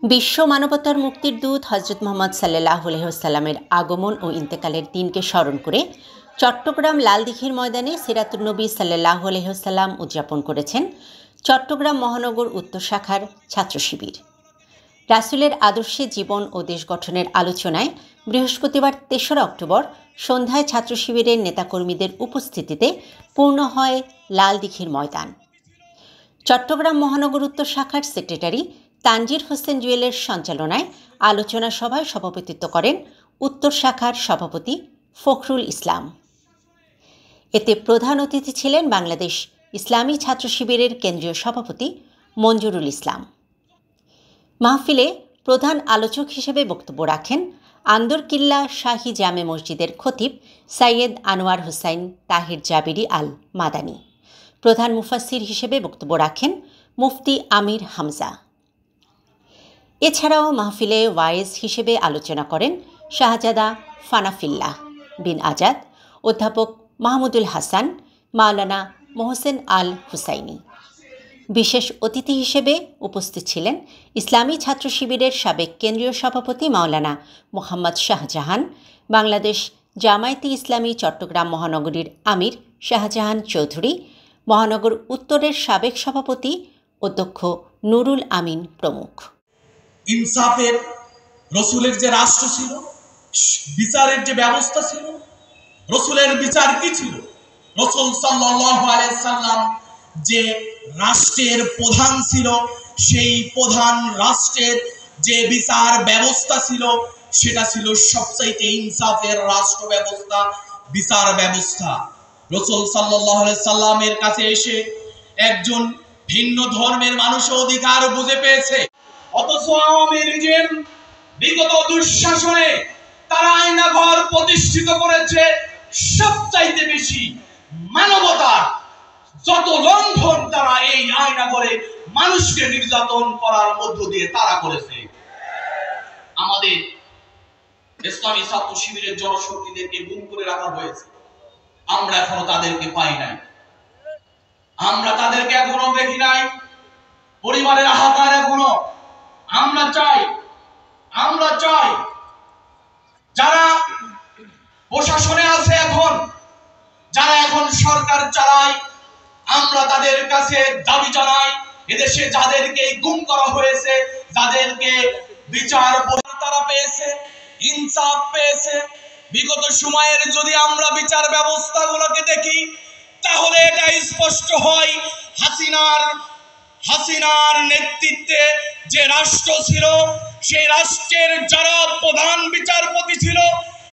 বিশ্ব মানবতার মুক্তির দূত হজরত মুহাম্মদ সাল্লাল্লাহু আলাইহি ওয়াসাল্লামের আগমন ও ইন্তেকালের দিনকে স্মরণ করে চট্টগ্রাম লালদিঘির ময়দানে সিরাতুন নবী সাল্লাল্লাহু আলাইহি ওয়াসাল্লাম উদযাপন করেছেন চট্টগ্রাম মহানগর উত্তর শাখার ছাত্র শিবির। রাসূলের আদর্শে জীবন ও দেশ গঠনের আলোচনায় বৃহস্পতিবার ৩রা অক্টোবর সন্ধ্যায় ছাত্র শিবিরের নেতাকর্মীদের উপস্থিতিতে পূর্ণ হয় লালদিঘির ময়দান। চট্টগ্রাম মহানগর উত্তর শাখার সেক্রেটারি তানজির হোসেন জুয়েলের সঞ্চালনায় আলোচনা সভায় সভাপতিত্ব করেন উত্তর শাখার সভাপতি ফখরুল ইসলাম। এতে প্রধান অতিথি ছিলেন বাংলাদেশ ইসলামী ছাত্র শিবিরের কেন্দ্রীয় সভাপতি মঞ্জুরুল ইসলাম। মাহফিলে প্রধান আলোচক হিসেবে বক্তব্য রাখেন আন্দরকিল্লা শাহী জামে মসজিদের খতিব সৈয়দ আনোয়ার হোসাইন তাহির জাবিরি আল মাদানী। প্রধান মুফাসসির হিসেবে বক্তব্য রাখেন মুফতি আমির হামজা। এছাড়াও মাহফিলে ওয়াইজ হিসেবে আলোচনা করেন শাহজাদা ফানাফিল্লাহ বিন আজাদ, অধ্যাপক মাহমুদুল হাসান, মাওলানা মোহসেন আল হুসাইনি। বিশেষ অতিথি হিসেবে উপস্থিত ছিলেন ইসলামী ছাত্র শিবিরের সাবেক কেন্দ্রীয় সভাপতি মাওলানা মোহাম্মদ শাহজাহান, বাংলাদেশ জামায়াতে ইসলামী চট্টগ্রাম মহানগরীর আমির শাহজাহান চৌধুরী, মহানগর উত্তরের সাবেক সভাপতি অধ্যক্ষ নুরুল আমিন প্রমুখ। ইনসাফের রসুলের যে রাষ্ট্র ছিল, বিচারের যে ব্যবস্থা ছিল, রসুলের বিচার কি ছিল? রসুল সাল্লাল্লাহু আলাইহি সাল্লাম যে রাষ্ট্রের প্রধান ছিল, সেই প্রধান রাষ্ট্রের যে বিচার ব্যবস্থা ছিল সেটা ছিল সবচাইতে ইনসাফের রাষ্ট্র ব্যবস্থা, বিচার ব্যবস্থা। রসুল সাল্লাল্লাহু আলাইহি সাল্লামের কাছে এসে একজন ভিন্ন ধর্মের মানুষ অধিকার বুঝে পেয়েছে, অথচ আওয়ামী লীগের বিগত দুঃশাসনে তারা আয়নাঘর প্রতিষ্ঠিত করেছে। সবচাইতে বেশি মানবতার যত লঙ্ঘন তারা এই আয়নাঘরে মানুষকে নির্যাতন করার মধ্য দিয়ে তারা করেছে। আমাদের ইসলামী ছাত্র শিবিরের জনশক্তিদেরকে গুম করে রাখা হয়েছে, আমরা এখনো তাদেরকে পাই নাই, আমরা তাদেরকে এখনো দেখি নাই। পরিবারের আহাকার এখনো আমরা চাই যারা প্রশাসনে আছে, যারা এখন সরকার চালায়, আমরা তাদের কাছে দাবি জানাই, এদেশে যাদেরকে গুম করা হয়েছে, যাদেরকে বিচার তারা পেয়েছে, ইনসাফ পেয়েছে। বিগত সময়ের যদি আমরা বিচার ব্যবস্থাগুলোকে দেখি তাহলে এটা স্পষ্ট হয় হাসিনার নেতৃত্বে যে রাষ্ট্র ছিল, সেই রাষ্ট্রের যারা প্রধান বিচার